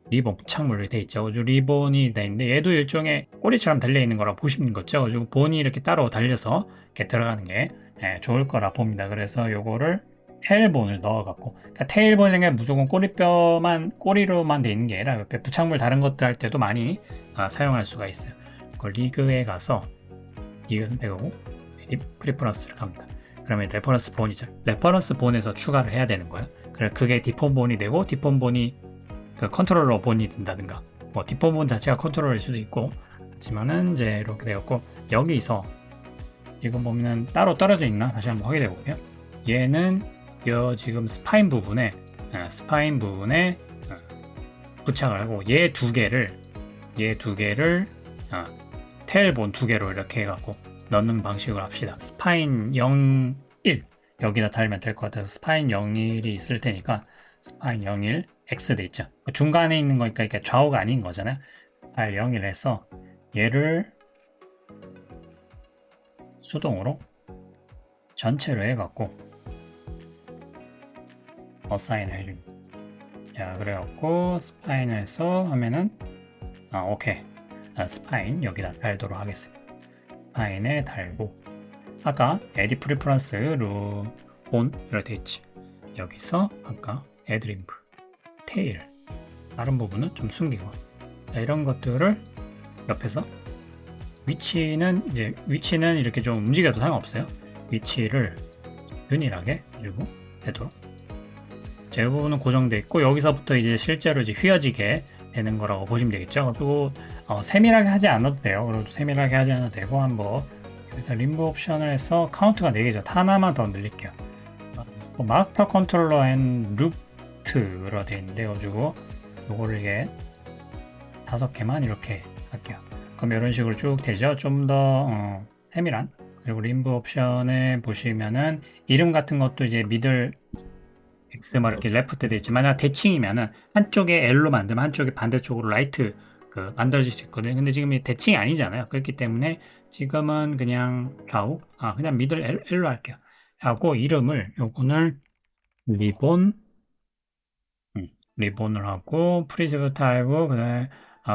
리본 부착물로 돼 있죠. 그래서 리본이 돼 있는데 얘도 일종의 꼬리처럼 달려 있는 거라 보시면 거죠. 그리고 본이 이렇게 따로 달려서 이렇게 들어가는 게 좋을 거라 봅니다. 그래서 요거를 테일본을 넣어갖고, 그러니까 테일본이라는 게 무조건 꼬리로만 돼 있는 게 아니라 옆에 부착물 다른 것들 할 때도 많이 사용할 수가 있어요. 그 리그에 가서 리그 선택하고 프리퍼런스를 갑니다. 그러면 레퍼런스 본이죠. 레퍼런스 본에서 추가를 해야 되는 거예요. 그래 그게 디폰 본이 되고, 디폰 본이 그 컨트롤러 본이 된다든가, 뭐 디폰 본 자체가 컨트롤러일 수도 있고, 하지만은 이제 이렇게 되었고, 여기서 지금 보면은 따로 떨어져 있나 다시 한번 확인해 볼게요. 얘는 요 지금 스파인 부분에 부착을 하고, 얘 두 개를 테일본 두 개로 이렇게 해갖고 넣는 방식으로 합시다. 스파인 0, 1 여기다 달면 될 것 같아서 스파인 01이 있을 테니까 스파인 01 X 돼 있죠. 중간에 있는 거니까 이게 좌우가 아닌 거잖아요. 스파인 01 해서 얘를 수동으로 전체로 해갖고 어사인을 해줍니다. 자, 그래갖고 스파인에서 하면은 오케이. 스파인 여기다 달도록 하겠습니다. 스파인에 달고, 아까 에디 프리퍼런스 본 이렇게 돼 있지. 여기서 아까 애드림프 테일 다른 부분은 좀 숨기고, 자, 이런 것들을 옆에서 위치는 이렇게 좀 움직여도 상관없어요. 위치를 균일하게 해주고 되도록. 자, 이 부분은 고정되어 있고, 여기서부터 이제 실제로 이제 휘어지게 되는 거라고 보시면 되겠죠. 그리고 세밀하게 하지 않아도 돼요. 그래도 세밀하게 하지 않아도 되고, 한번 여기서 림브 옵션을 해서 카운트가 4개죠. 하나만 더 늘릴게요. 마스터 컨트롤러 앤 루트로 되어 있는데, 가지고 요거를 이게 5개만 이렇게 할게요. 그럼 이런 식으로 쭉 되죠. 좀 더 세밀한. 그리고 림브 옵션에 보시면은 이름 같은 것도 이제 미들 X 막 이렇게 레프트 돼 있지. 만약 대칭이면은 한쪽에 L로 만들면 한쪽에 반대쪽으로 라이트 만들어질 수 있거든요. 근데 지금 이 대칭이 아니잖아요. 그렇기 때문에 지금은 그냥 좌우, 그냥 미들 L로 할게요. 하고 이름을 요거를 리본, 리본을 하고 프리즈브 타입을 그다음에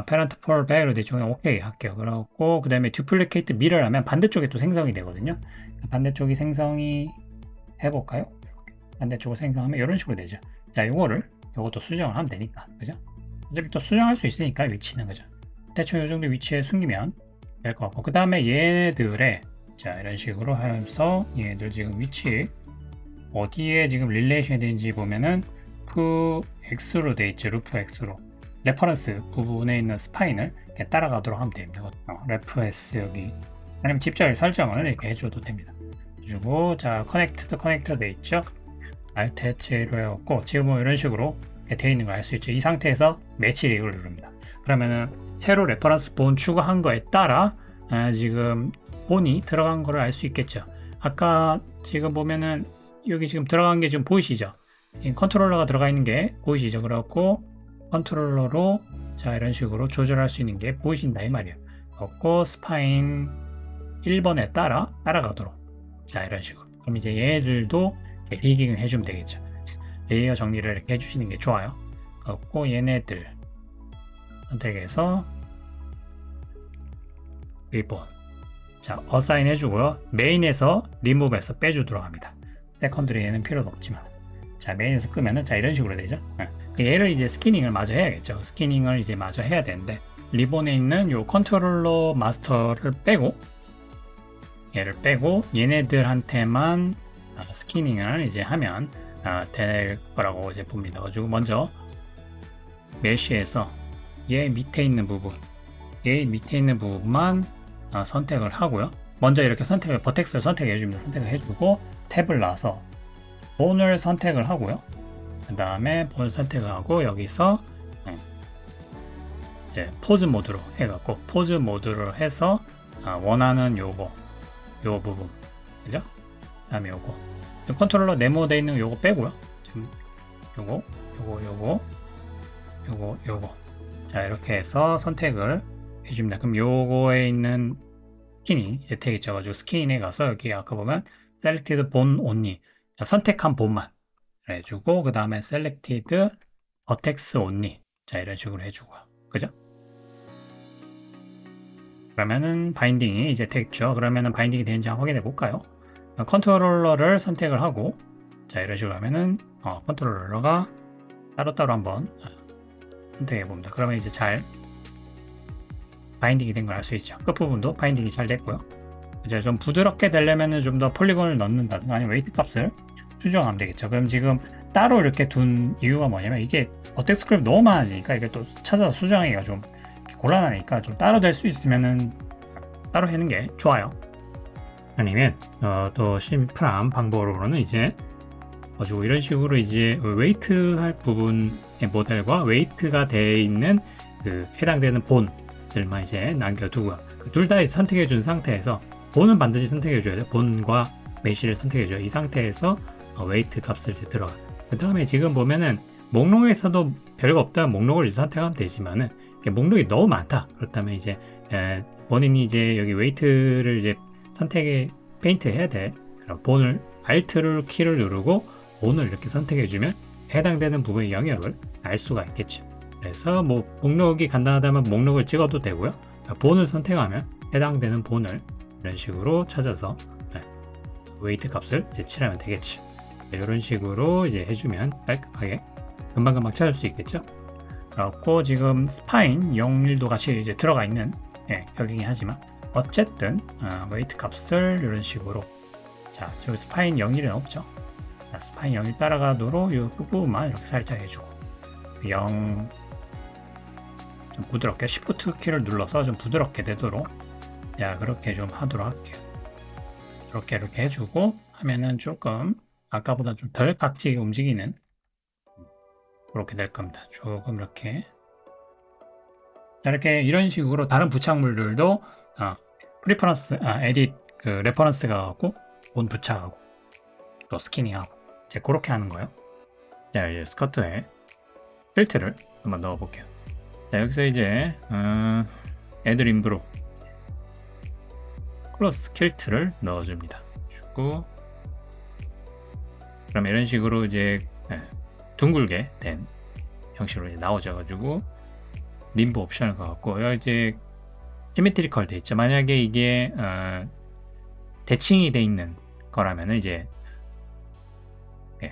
페런트 폴백으로 대충 오케이 할게요. 그래갖고 그다음에 듀플리케이트 미러를 하면 반대쪽에 또 생성이 되거든요. 반대쪽이 생성이 해볼까요? 반대쪽으로 생성하면 이런 식으로 되죠. 자, 요것도 수정을 하면 되니까, 그죠? 어차피 또 수정할 수 있으니까 위치는, 그죠? 대충 이 정도 위치에 숨기면 될 것 같고, 그 다음에 얘네들의, 자, 이런 식으로 하면서 얘네들 지금 위치 어디에 지금 릴레이션이 되는지 보면은 X로 돼 있죠. 루프 X로 레퍼런스 부분에 있는 스파인을 이렇게 따라가도록 하면 됩니다. 레퍼런스 여기 아니면 직접 설정을 이렇게 해줘도 됩니다. 그리고 자, 커넥트 돼 있죠. Alt H로 해갖고 지금은 이런 식으로 되어 있는 걸 알 수 있죠. 이 상태에서 매치 리그를 누릅니다. 그러면은 새로 레퍼런스 본 추가한 거에 따라 지금 본이 들어간 거를 알 수 있겠죠. 아까 지금 보면은 여기 지금 들어간 게 지금 보이시죠? 컨트롤러가 들어가 있는 게 보이시죠? 그래갖고 컨트롤러로 자, 이런 식으로 조절할 수 있는 게 보이신다 이 말이에요. 그래갖고 스파인 1번에 따라가도록, 자, 이런 식으로. 그럼 이제 얘들도 리깅을 해주면 되겠죠. 레이어 정리를 이렇게 해주시는 게 좋아요. 그래갖고 얘네들 선택해서 리본, 자, 어사인 해주고요. 메인에서 리무브에서 빼주도록 합니다. 세컨드리 얘는 필요도 없지만, 자, 메인에서 끄면은 자, 이런 식으로 되죠. 얘를 이제 스키닝을 마저 해야겠죠. 스키닝을 이제 마저 해야 되는데, 리본에 있는 요 컨트롤러 마스터를 빼고, 얘를 빼고 얘네들한테만 스키닝을 이제 하면 될 거라고 이제 봅니다. 가지고 먼저 메쉬에서 얘 밑에 있는 부분만 선택을 하고요. 먼저 이렇게 버텍스를 선택해 줍니다. 선택을 해주고 탭을 놔서 본을 선택을 하고요. 그 다음에 본 선택을 하고 여기서 이제 포즈 모드로 해갖고 포즈 모드로 해서 원하는 요 부분, 그죠? 그 다음에 요거 컨트롤러 네모되어 있는 요거 빼고요. 지금 요거 자, 이렇게 해서 선택을 해줍니다. 그럼 요거에 있는 스킨이 이제 되게 있어가지고 스킨에 가서 여기 아까 보면 selected bone only, 선택한 본만 해주고 그 다음에 selected vertex only 자, 이런 식으로 해주고, 그죠? 그러면은 바인딩이 이제 됐죠. 그러면은 바인딩이 되는지 한번 확인해 볼까요? 컨트롤러를 선택을 하고, 자, 이런 식으로 하면은 컨트롤러가 따로따로 한번 선택해 봅니다. 그러면 이제 잘 바인딩이 된 걸 알 수 있죠. 끝부분도 바인딩이 잘 됐고요. 이제 좀 부드럽게 되려면은 좀 더 폴리곤을 넣는다든가 아니면 웨이트 값을 수정하면 되겠죠. 그럼 지금 따로 이렇게 둔 이유가 뭐냐면 이게 어택 스크립트 너무 많아지니까 이게 또 찾아서 수정하기가 좀 곤란하니까 좀 따로 될 수 있으면은 따로 하는 게 좋아요. 아니면 또 심플한 방법으로는 이제 가지고 이런 식으로 이제 웨이트 할 부분의 모델과 웨이트가 되어 있는 그 해당되는 본들만 이제 남겨두고요. 둘 다 선택해 준 상태에서 본은 반드시 선택해 줘야 돼요. 본과 메시를 선택해 줘요. 이 상태에서 웨이트 값을 이제 들어가. 그 다음에 지금 보면은 목록에서도 별거 없다면 목록을 선택하면 되지만은 목록이 너무 많다. 그렇다면 이제 본인이 이제 여기 웨이트를 이제 선택에 페인트 해야 돼. 그럼 본을 Alt를 키를 누르고 본을 이렇게 선택해 주면 해당되는 부분의 영역을 알 수가 있겠죠. 그래서 뭐 목록이 간단하다면 목록을 찍어도 되고요. 본을 선택하면 해당되는 본을 이런 식으로 찾아서 웨이트 값을 이제 칠하면 되겠죠. 이런 식으로 이제 해주면 깔끔하게 금방금방 찾을 수 있겠죠. 그렇고 지금 스파인 0.1도 같이 이제 들어가 있는 격이긴 하지만 어쨌든 웨이트 값을 이런 식으로 자 여기 스파인 0.1은 없죠. 자, 스파인 0.1 따라가도록 이 끝부분만 이렇게 살짝 해주고 0 좀 부드럽게 Shift 키를 눌러서 좀 부드럽게 되도록 자 그렇게 좀 하도록 할게요. 이렇게 해주고 하면은 조금 아까보다 좀 덜 각지게 움직이는 그렇게 될 겁니다. 조금 이렇게 이렇게 이런 식으로 다른 부착물들도 프리퍼런스, 에딧 그 레퍼런스가 갖고 본 부착하고 또 스키닝하고 이제 그렇게 하는 거예요. 자 이제 스커트에 필트를 한번 넣어 볼게요. 자 여기서 이제 애드 림브로 클로스 킬트를 넣어줍니다. 주고 그럼 이런 식으로 이제 둥글게 된 형식으로 이제 나오져 가지고 림브 옵션을 가갖고 여기 이제 시메트리컬 돼 있죠. 만약에 이게 대칭이 돼 있는 거라면은 이제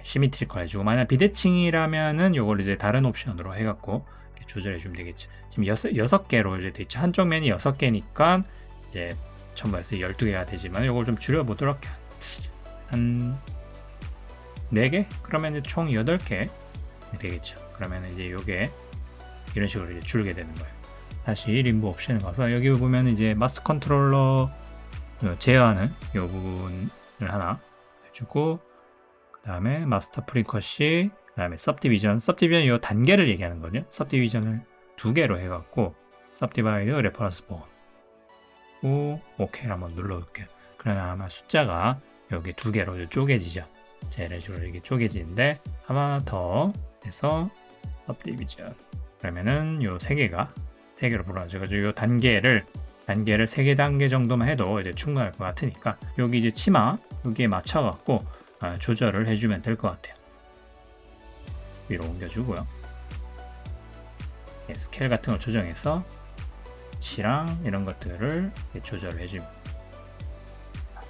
시메트리컬 해주고 만약 비대칭이라면은 요걸 이제 다른 옵션으로 해갖고 조절해 주면 되겠죠. 지금 6개로 이제 돼 있죠. 한쪽 면이 6개니까 이제 전부 해서 12개가 되지만 요걸 좀 줄여보도록 한 4개? 그러면 이제 총 8개 되겠죠. 그러면 이제 요게 이런 식으로 이제 줄게 되는 거예요. 다시 림브 옵션에 가서 여기 보면 이제 마스 컨트롤러 제어하는 이 부분을 하나 해주고 그 다음에 마스터 프리커시 그 다음에 subdivision 이 단계를 얘기하는 거죠. subdivision을 2개로 해갖고 subdivide reference point 오케이 한번 눌러볼게요. 그러면 아마 숫자가 여기 2개로 쪼개지죠. 자, 이런 식으로 이렇게 쪼개지는데 하나 더 해서 subdivision 그러면은 요 3개로 불어가지고 요 단계를 3개 단계 정도만 해도 이제 충분할 것 같으니까 여기 이제 치마 여기에 맞춰갖고 조절을 해주면 될 것 같아요. 위로 옮겨주고요. 스케일 같은 걸 조정해서 치랑 이런 것들을 조절을 해주면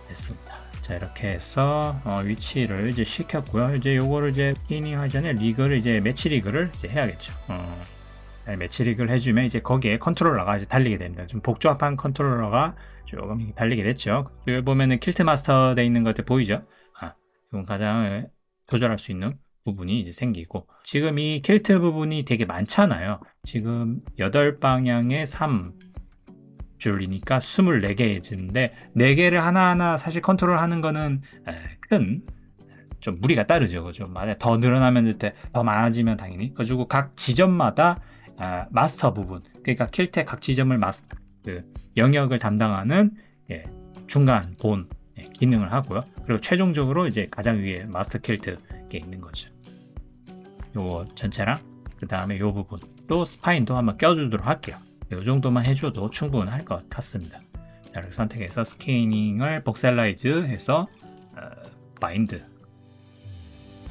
됐습니다. 자 이렇게 해서 위치를 이제 시켰고요. 이제 요거를 이제 스키닝 하기 전에 리그를 이제 매치 리그를 이제 해야겠죠. 매치 리그를 해주면 이제 거기에 컨트롤러가 이제 달리게 됩니다. 좀 복잡한 컨트롤러가 조금 달리게 됐죠. 여기 보면은 킬트 마스터 돼 있는 것들 보이죠? 이건 가장 조절할 수 있는 부분이 이제 생기고 지금 이 킬트 부분이 되게 많잖아요. 지금 8방향에 3줄이니까 24개인데 4개를 하나하나 사실 컨트롤 하는 거는 큰 좀 무리가 따르죠. 그죠? 만약 더 늘어나면 더 많아지면 당연히 그리고 각 지점마다 마스터 부분 그러니까 킬트의 각 지점을 그 영역을 담당하는 중간 본 기능을 하고요. 그리고 최종적으로 이제 가장 위에 마스터 킬트 게 있는 거죠. 요거 전체랑 그 다음에 요 부분 또 스파인도 한번 껴주도록 할게요. 요 정도만 해줘도 충분할 것 같습니다. 자, 이렇게 선택해서 스캐닝을 복셀라이즈 해서 바인드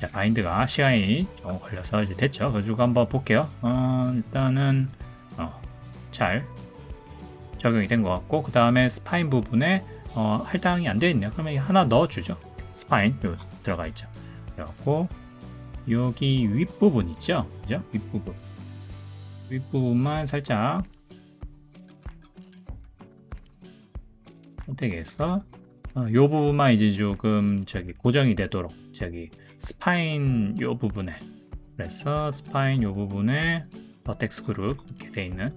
자, 바인드가 시간이 좀 걸려서 이제 됐죠. 그래가지고 한번 볼게요. 일단은 잘 적용이 된 것 같고, 그 다음에 스파인 부분에 할당이 안 되어 있네요. 그러면 하나 넣어주죠. 스파인 요 들어가 있죠. 그래갖고 여기 윗부분 있죠, 그죠? 윗부분만 살짝 선택해서 요 부분만 이제 조금 고정이 되도록 스파인 요 부분에, 그래서 스파인 요 부분에 버텍스 그룹 이렇게 돼 있는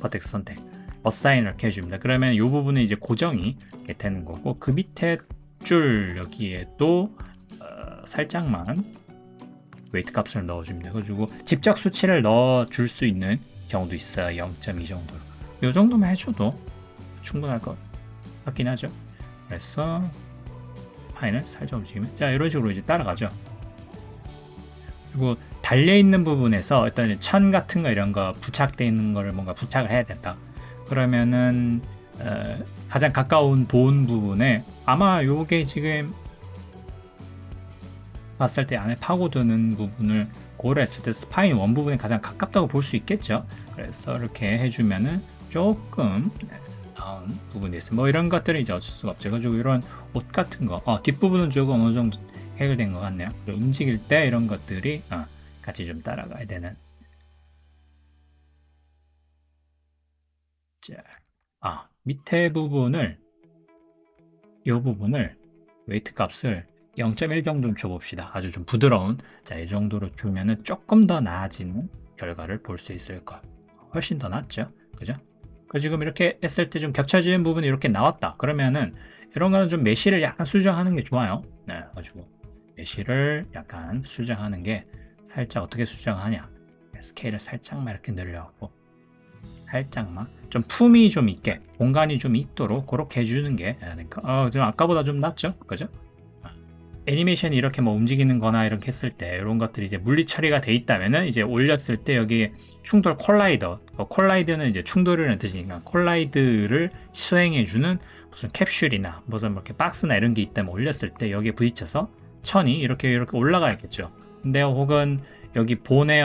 버텍스 선택 어사인을 이렇게 해줍니다. 그러면 요 부분에 이제 고정이 되는 거고, 그 밑에 줄 여기에도 살짝만 웨이트 값을 넣어줍니다. 그래가지고 직접 수치를 넣어줄 수 있는 경우도 있어요. 0.2 정도로. 요 정도만 해줘도 충분할 것 같긴 하죠. 그래서 스파인을 살짝 움직이면, 자, 이런 식으로 이제 따라가죠. 그리고 달려있는 부분에서 어떤 천 같은 거 이런 거 부착되어 있는 거를 뭔가 부착을 해야 된다. 그러면은 가장 가까운 본 부분에 아마 요게 지금 봤을 때 안에 파고드는 부분을 고려했을 때 스파인 원 부분에 가장 가깝다고 볼 수 있겠죠. 그래서 이렇게 해주면은 조금 나은 부분이 있어요. 뭐 이런 것들은 이제 어쩔 수가 없죠. 그리고 이런 옷 같은 거 뒷부분은 조금 어느 정도 해결된 것 같네요. 움직일 때 이런 것들이 같이 좀 따라가야 되는. 자, 밑에 부분을, 이 부분을 웨이트 값을 0.1 정도 줘봅시다. 아주 좀 부드러운, 자, 이 정도로 주면은 조금 더 나아지는 결과를 볼 수 있을 것. 훨씬 더 낫죠, 그죠? 지금 이렇게 했을 때 좀 겹쳐지는 부분이 이렇게 나왔다. 그러면은 이런 거는 좀 메쉬를 약간 수정하는 게 좋아요. 네, 가지고 메쉬를 약간 수정하는 게, 살짝 어떻게 수정하냐? 스케일을 살짝만 이렇게 늘려갖고 살짝만 좀 품이 좀 있게, 공간이 좀 있도록 그렇게 해주는 게, 좀 아까보다 좀 낫죠, 그죠? 애니메이션이 이렇게 뭐 움직이는 거나 이렇게 했을 때 이런 것들이 이제 물리 처리가 돼 있다면은 이제 올렸을 때 여기 충돌 콜라이더, 콜라이드는 이제 충돌이라는 뜻이니까 콜라이드를 수행해주는 무슨 캡슐이나 무슨 이렇게 박스나 이런 게 있다면 올렸을 때 여기에 부딪혀서 천이 이렇게 올라가야겠죠. 근데 혹은 여기 본의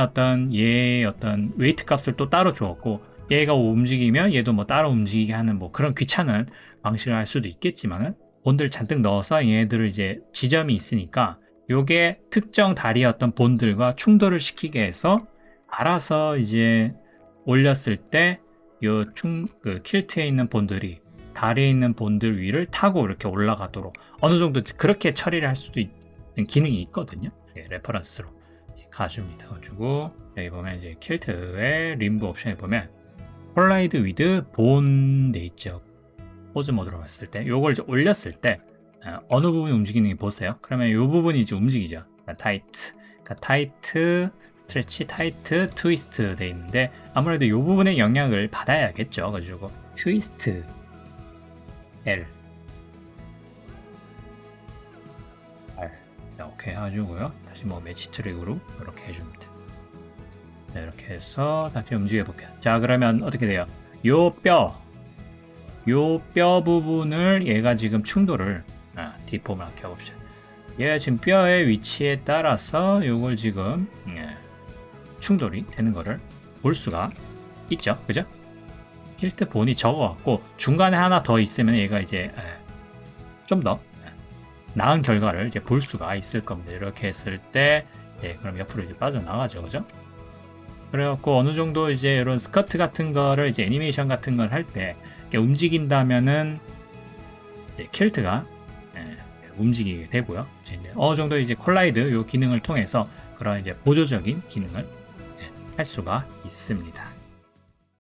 얘의 어떤 웨이트 값을 또 따로 주었고, 얘가 움직이면 얘도 뭐 따로 움직이게 하는 뭐 그런 귀찮은 방식을 할 수도 있겠지만은, 본들 잔뜩 넣어서 얘네들을 이제 지점이 있으니까 요게 특정 다리의 어떤 본들과 충돌을 시키게 해서 알아서 이제 올렸을 때 요 킬트에 있는 본들이 다리에 있는 본들 위를 타고 이렇게 올라가도록 어느 정도 그렇게 처리를 할 수도 있는 기능이 있거든요. 레퍼런스로 가줍니다. 가지고 여기 보면 이제 킬트의 림브 옵션에 보면 콜라이드 위드 본 돼 있죠. 포즈 모드로 봤을 때 요걸 이제 올렸을 때 어느 부분이 움직이는지 보세요. 그러면 이 부분이 이제 움직이죠. 타이트, 스트레치, 타이트, 트위스트 돼 있는데 아무래도 이 부분의 영향을 받아야겠죠. 가지고 트위스트 L R, 자, 오케이 해주고요. 다시 뭐 매치 트릭으로 이렇게 해줍니다. 자, 이렇게 해서 다시 움직여 볼게요. 자, 그러면 어떻게 돼요? 요 뼈 부분을 얘가 지금 충돌을 디폼을 켜봅시다. 얘가 지금 뼈의 위치에 따라서 요걸 지금 충돌이 되는 거를 볼 수가 있죠, 그죠? 킬트 본이 적어갖고 중간에 하나 더 있으면 얘가 이제 좀 더 나은 결과를 이제 볼 수가 있을 겁니다. 이렇게 했을 때 그럼 옆으로 이제 빠져나가죠, 그죠? 그래갖고 어느 정도 이제 이런 스커트 같은 거를 이제 애니메이션 같은 걸 할 때 움직인다면은 이제 킬트가 움직이게 되고요. 이제 어느 정도 이제 콜라이드 요 기능을 통해서 그런 이제 보조적인 기능을 할 수가 있습니다.